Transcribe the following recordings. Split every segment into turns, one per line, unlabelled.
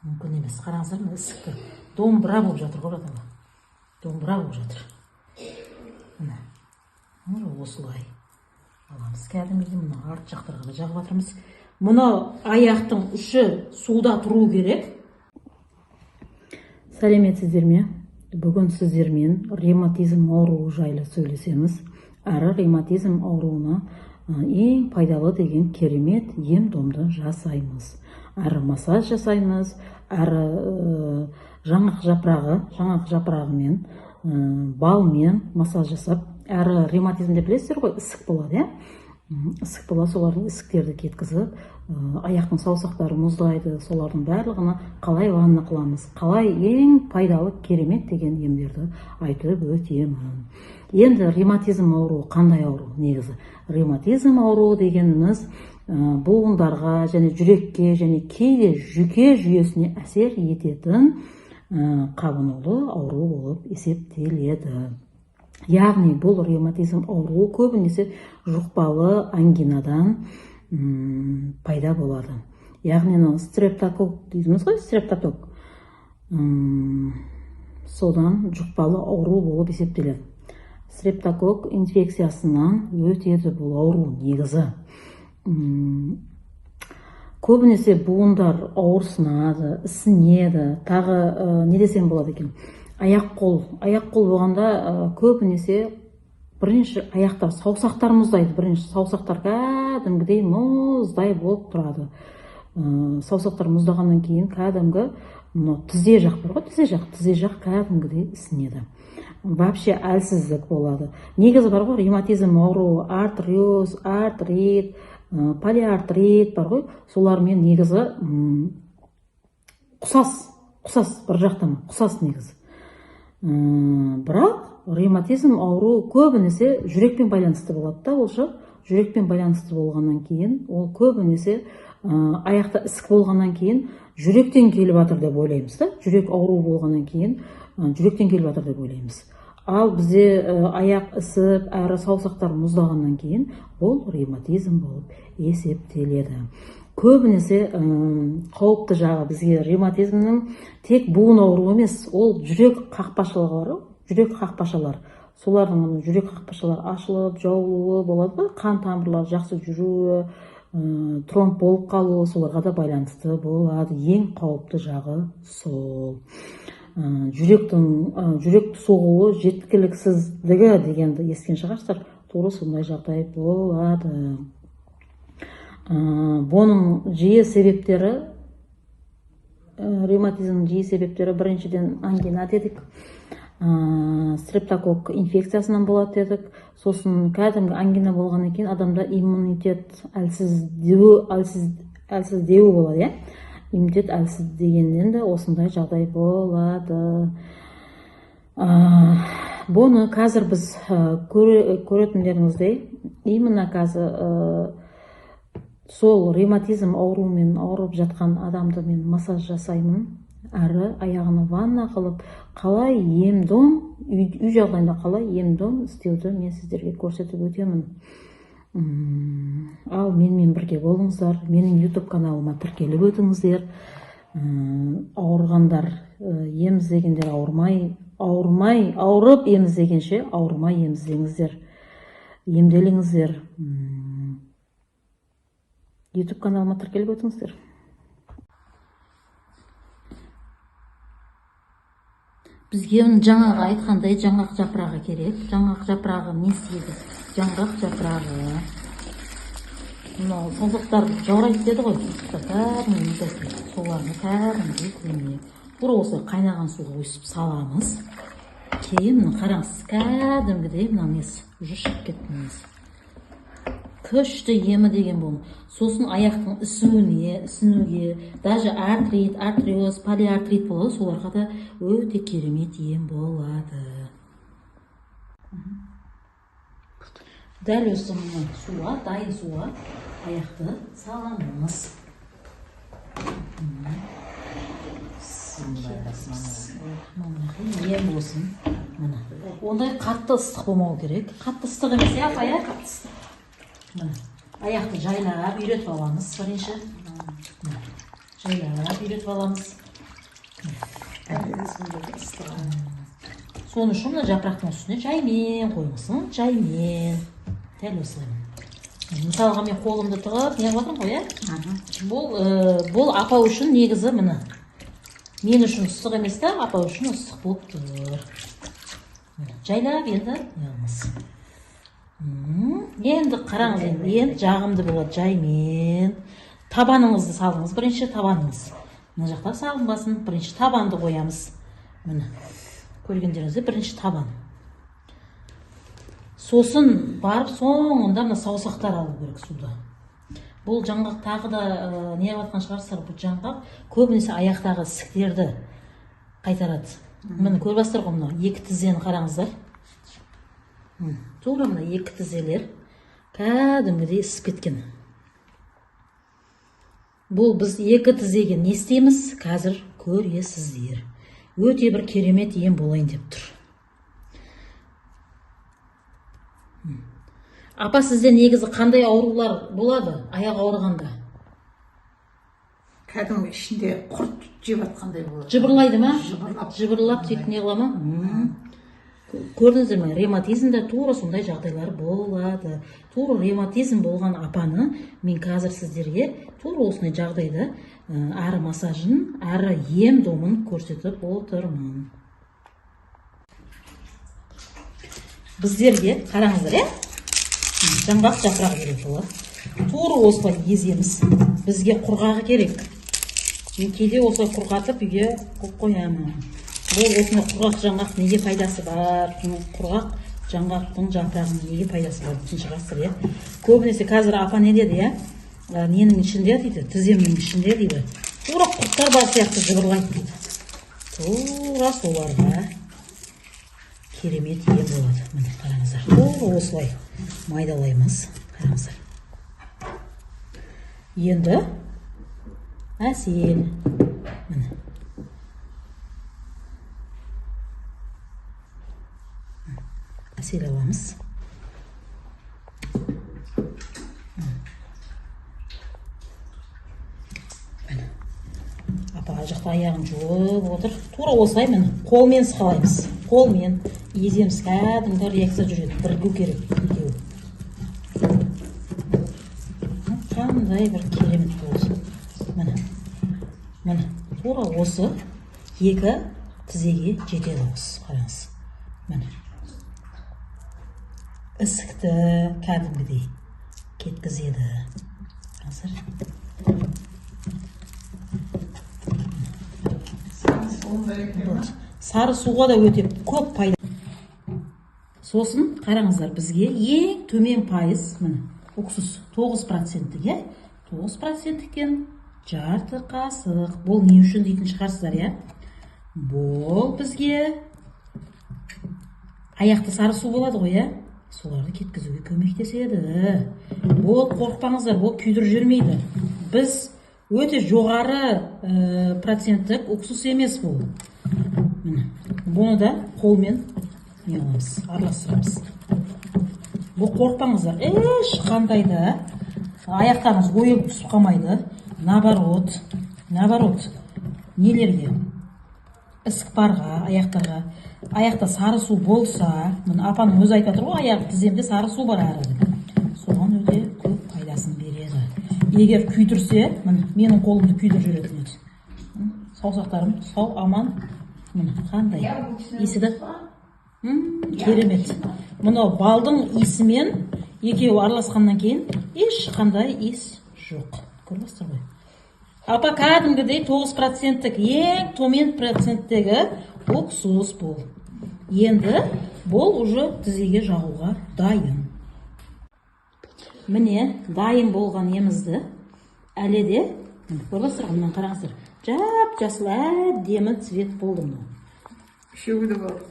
мүмкін емес. Қараңыздар, мына ісікті домбыра болып жатыр ғой, братаға. Домбыра болып жатыр. Міне осылай аламыз. Кәдімгідей мына арт жақтарға да жағып жатырмыз. Мұны аяқтың ұшы суда тұру керек. Сәлеметсіздер ме? Бүгін сіздермен ревматизм ауруы жайлы сөйлесеміз. Әрі ревматизм ауруына ең пайдалы деген керемет ем-домды жасаймыз. Әрі массаж жасаймыз, әрі жаңғақ жапырағымен, балмен массаж жасап, әрі ревматизмде білесіздер ғой, ісік болады, ісік болады, солардың ісіктерді кеткізіп, аяқтың саусақтары мұздайды, солардың барлығына қалай ванна қыламыз, қалай ең пайдалы керемет деген емдерді айтып өтемін. Енді ревматизм ауруы қандай ауру негізі? Ревматизм ауруы дегеніміз буындарға және жүрекке және кейде жүйке жүйесіне әсер ететін қабынулы ауру болып есептеледі. Яғни бұл ревматизм ауруы көбінесе жұқпалы ангинадан пайда болады. Яғни стрептокок дейміз ғой, стрептокок. Содан жұқпалы ауру болып есептеледі. Стрептокок инфекциясынан өтеді бұл ауру негізі. Көбінесе буындар ауырсынады, ісінеді, тағы не десем болады екен. Аяқ-қол болғанда көбінесе бірінші аяқтар, саусақтар мұздайды. Бірінші саусақтар кәдімгідей мұздай болып тұрады. Саусақтар мұздағаннан кейін кәдімгі тізе жақ бар ғой, тізе жақ кәдімгідей ісінеді. Вообще әлсіздік болады. Негізі бар ғой, ревматизм ауруы, артриоз, артрит, полиартрит бар ғой, солармен негізі құсас бір жақтан, құсас негізі. Бірақ ревматизм ауруы көбінесе жүрекпен байланысты болады да, олшы. Жүрекпен байланысты болғаннан кейін, ол көбінесе аяқта ісік болғаннан кейін жүректен келіп жатыр деп ойлаймыз да. Жүрек ауруы болғаннан кейін жүректен келіп жатыр деп ойлаймыз. Ал бізде аяқ ісіп, әрі саусақтар мұздағаннан кейін ол ревматизм болып есептеледі. Көбінесе қауіпті жағы бізге ревматизмнің тек буын ауруы емес, ол жүрек қақпашылығы бар, жүрек қақпашалар. Солардың жүрек қақпашалар ашылып, жауылуы болады, қан тамырлар жақсы жүруі, тромб болып қалуы, соларға да байланысты болады. Ең қауіпті жағы сол. Жүректі соғуы жеткіліксіздігі дегенді естіген шығарсыздар, тура сондай жағдай болады. Бұның жиі себептері, ревматизмнің жиі себептері біріншіден ангина дедік, стрептокок инфекциясынан болады дедік, сосын кәдімгі ангина болғаннан кейін адамда иммунитет әлсіздеуі болады, иммунитет әлсіз дегеннен де осындай жағдай болады. Бұны қазір біз көретіндеріңіздей, именно қазір сол ревматизм ауруымен ауырып жатқан адамды мен массаж жасаймын, әрі аяғына ванна қылып, қалай ем-дом, үй жағдайында қалай ем-дом істеуді мен сіздерге көрсетіп өтемін. Ал менімен бірге болыңыздар, менің YouTube каналыма тіркеліп өтіңіздер. Ауырғандар ем іздегендер ауырып ем іздегенше ауырмай ем іздеңіздер, емделіңіздер. YouTube каналыма тіркеліп өтіңіздер. Бізге жаңағы айтқандай жаңғақ жапырағы керек. Жаңғақ жапырағы не істейді? Жаңғақ жапырағы. Мынау саусақтар жаурайды деді ғой. Соларны кәдімгідей көмейік. Тура осы қайнаған суға өсіп саламыз. Кейін қараңыз, кәдімгідей мына несі уже шығып кетті несі. Күшті емі деген бұл. Сосын аяқтың ісінуге, даже артрит, артриоз, полиартрит болады, соларға да өте керемет ем болады. Дәл осы суға, дайын суға аяқты саламыз. Ем болсын. Ондай қатты ыстық болмау керек. Қатты ыстық емес, аяқ қатты ыстық. Аяқты жайлап үйретіп аламыз бірінші. Жайлап үйретіп аламыз. Соны үшін мына жапырақтың үстіне жаймен қойыңызсын, жаймен. Дәл осылай. Мысалға мен қолымды тығып, не қылып жатырмын ғой, бұл апа үшін негізі міне. Мен үшін ыстық емес та, апа үшін ыстық болып тұр. Жайлап енді неғымыз. Енді қараңыз, енді жағымды болады жаймен. Табаныңызды салыңыз, бірінші табаныңыз. Мына жақта салынбасын, бірінші табанды қоямыз. Міне, көргендеріңізде бірінші табан. Сосын барып соңында мына саусақтар алу керек суда. Бұл жаңғақ тағы да не қылып шығарсыздар, бұл жаңғақ көбінесе аяқтағы ісіктерді қайтарады. Міне көріп ғой, мына екі тізені қараңыздар. Тура мына екі тізелер кәдімгідей ісіп кеткен. Бұл біз екі тізеге не істейміз? Қазір көресіздер. Өте бір керемет ем болайын деп тұр. Апа, сізде негізі қандай аурулар болады аяқ ауырғанда?
Кәдімгі ішінде құрт жеп атқандай болады.
Жыбырлайды ма? Жыбырлап сөйтіп не қыла ма? Көрдіңіздер ме? Ревматизмде тура сондай жағдайлар болады. Тура ревматизм болған апаны мен қазір сіздерге тура осындай жағдайда әрі массажын, әрі ем домын көрсетіп отырмын. Біздерге қараңыздар, жаңғақ жапырағы керек болады. Тура осылай еземіз. Бізге құрғағы керек. Мен кейде осылай құрғатып үйге қоямын. Бұл осындай құрғақ жаңғақ неге пайдасы бар? Құрғақ жаңғақтың жапырағының неге пайдасы бар? Шығасыр, көбінесе қазір апа не деді, ненің ішінде дейді, тіземнің ішінде дейді. Тура құрттар бар сияқты жыбырлайды дейді. Тура соларға керемет ем болады. Міне қараңыздар. Тура осылай майдалаймыз. Қараңыздар. Енді әсел. Міне. Әсел аламыз. Апа жақта аяғын жуып отыр. Тура осылай міне қолмен сықалаймыз. Қолмен еземіз, кәдімгі реакция жүреді. Бірігу керек. Қандай бір керемет болды. Міне тура осы екі тізеге жетеді осы. Қараңыз. Міне. Ісікті кәдімгідей кеткізеді. Сары суға да өте көп пайда. Сосын қараңыздар, бізге ең төмен пайыз, міне, уксус 9%-ге, 9%-кен жарты қасық. Бұл не үшін дейтін шығарсыздар, Бұл бізге аяқты сары су болады ғой, соларды кеткізуге көмектеседі. Бұл қорықпаңыздар, бұл күйдір жүрмейді. Біз өте жоғары проценттік уксус емес бұл. Бұны да қолмен араластырамыз. Бұл қорықпаңыздар, ешқандай да аяқтарыңыз ойылып түсіп қалмайды. Наоборот, нелерге? Ісік барға, аяқтарға. Аяқта сары су болса, апаның өзі айтып отыр ғой, аяқ тіземде сары су бар әрі. Соған өте көп пайдасын береді. Егер күйдірсе, менің қолымды күйдір жүретін еді. Саусақтарым сау, аман. Қандай иісі, керемет. Мұны балдың иісімен екеуі араласқаннан кейін ешқандай иіс жоқ. Көресіздер ғой. Апа кәдімгідей 9%-тік ең төмен проценттегі уксус бұл. Енді бұл уже тізеге жағуға дайын. Міне дайын болған емізді әлі де көресіздер, мұнан қараңыздар. Жап-жасыл әдемі цвет болды мұны.
Ішуге де болады.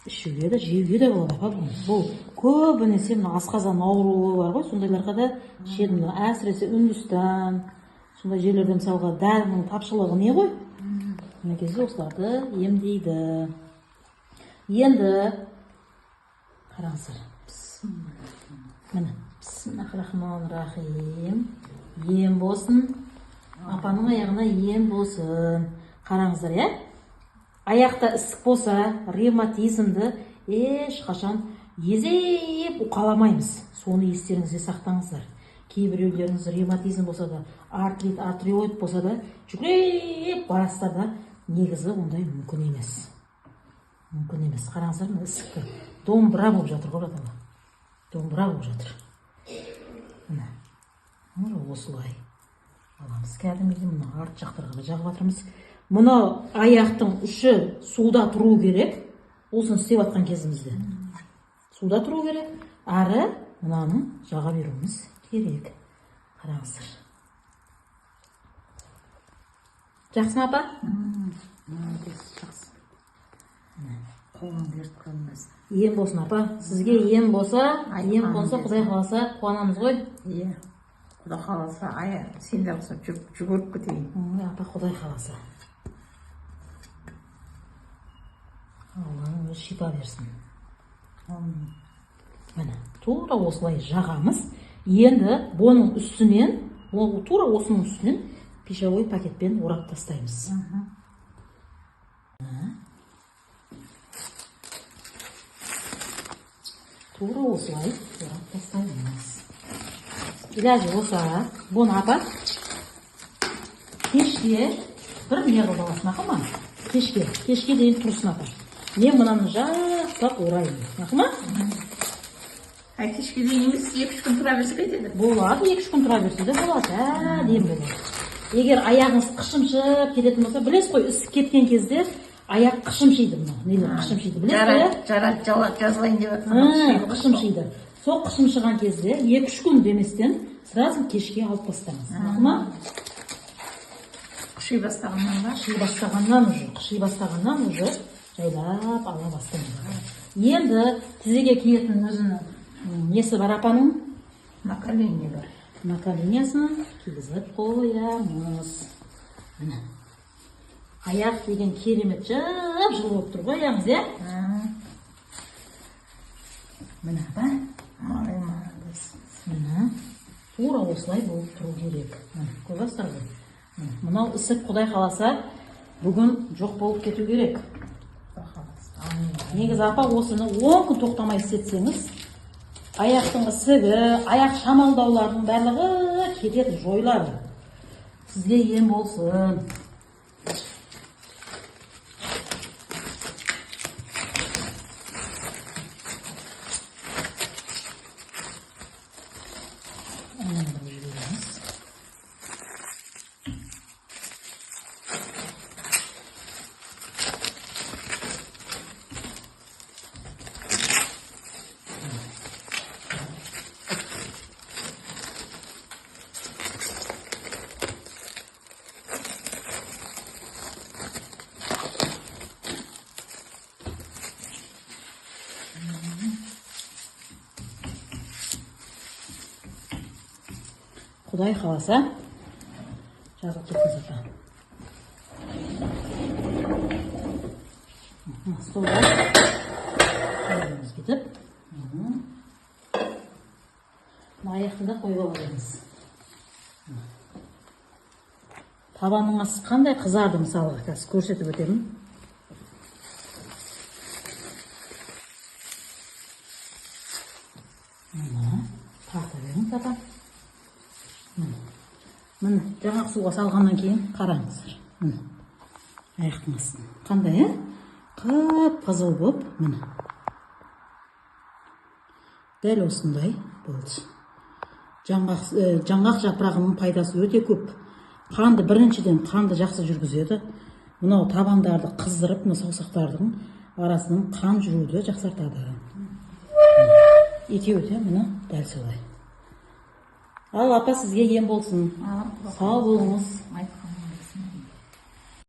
Ішуге де, жеуге де болады, апа. Бұл көбінесе асқазан ауруы бар ғой, сондайларға да ішеді. Әсіресе Үндістан, сондай жерлерде мысалға дәрінің тапшылығы не ғой? Мына кезде осыларды емдейді. Енді қараңыздар. Міне, бисмиллахир-рахманир-рахим. Ем болсын. Апаның аяғына ем болсын. Қараңыздар, аяқта ісік болса, ревматизмді ешқашан езеп уқаламаймыз. Соны естеріңізде сақтаңыздар. Кейбіреулеріңіз ревматизм болса да, артрит, артриоид болса да, жүгіріп барасыздар да, негізі ондай мүмкін емес. Мүмкін емес. Қараңыздар, мына ісікті домбыра болып жатыр ғой, братала. Домбыра болып жатыр. Мына осылай аламыз. Кәдімгідей мына арт жақтарға жағып жатырмыз. Мұны аяқтың ұшы суда тұру керек. Осыны істеп жатқан кезімізде. Суда тұру керек. Әрі мынаны жаға беруіміз керек. Қараңыздар. Жақсы ма, апа?
Жақсы. Қолын беріп қалмас.
Ем болсын, апа. Сізге ем болса, ем қонса, Құдай қаласа қуанамыз ғой.
Иә. Құдай қаласа, сен де болса жүгіріп кетейін.
Апа, Құдай қаласа. Алланың өзі шипа берсін. Міне, тура осылай жағамыз. Енді бұның үстінен, тура осының үстінен пищевой пакетпен орап тастаймыз. Тура осылай орап тастаймыз. Иләжі болса, бұны апа, кешке бір не қылып аласың, ақыма? Кешке дейін тұрсын, апа. Мен мұнаны жақсылап ораймын, ақыма?
Кешке дейін емес, 2-3 күн тұра берсе қайтеді?
Болады, 2-3 күн тұра берсе де болады, дейін болады. Егер аяғыңыз қышымшып кететін болса, білесіз қой, ісік кеткен кезде аяқ қышымшиды, нелер қышымшиды, білесіз қой?
Жазылайын деп жатқан.
Қышымшиды. Сол қышымшыған кезде 2-3 күн деместен сразу кешке алып тастаңыз. Ақыма?
Қыши бастағаннан ба?
Қыши бастағаннан уже жайлап ала бастаймыз. Енді тізеге киетін өзінің несі бар апаның?
Наколение бар.
Наколениясын кигізіп қоямыз. Аяқ деген керемет жып-жылы болып тұр ғой, аяғыңыз, иә? Міне, апа. Тура осылай болып тұру керек. Көресіздер ғой. Мынау ісік Құдай қаласа бүгін жоқ болып кету керек. Негізі апа, осыны 10 күн тоқтамай істетсеңіз, аяқтың ісігі, аяқ шамалдауларының барлығы кетеді, жойылады. Сізге ем болсын. Құдай қаласа, жазып кетіңіз, апа. Столға қойғымыз кетіп. Аяқты да қойып аламыз. Табанның астı қандай қызарды, мысалға, қазір көрсетіп өтемін. Тарта беріңіз, апа. Міне, жаңақ суға салғаннан кейін қараңыздар. Аяқтың астын. Қандай, қып-қызыл болып, міне. Дәл осындай болды. Жаңғақ жапырағының пайдасы өте көп. Біріншіден қанды жақсы жүргізеді. Мынау табандарды қыздырып, саусақтардың арасының қан жүруді жақсартады. Екеуі де міне дәл солай. Ал апа, сізге ем болсын. Сау болыңыз.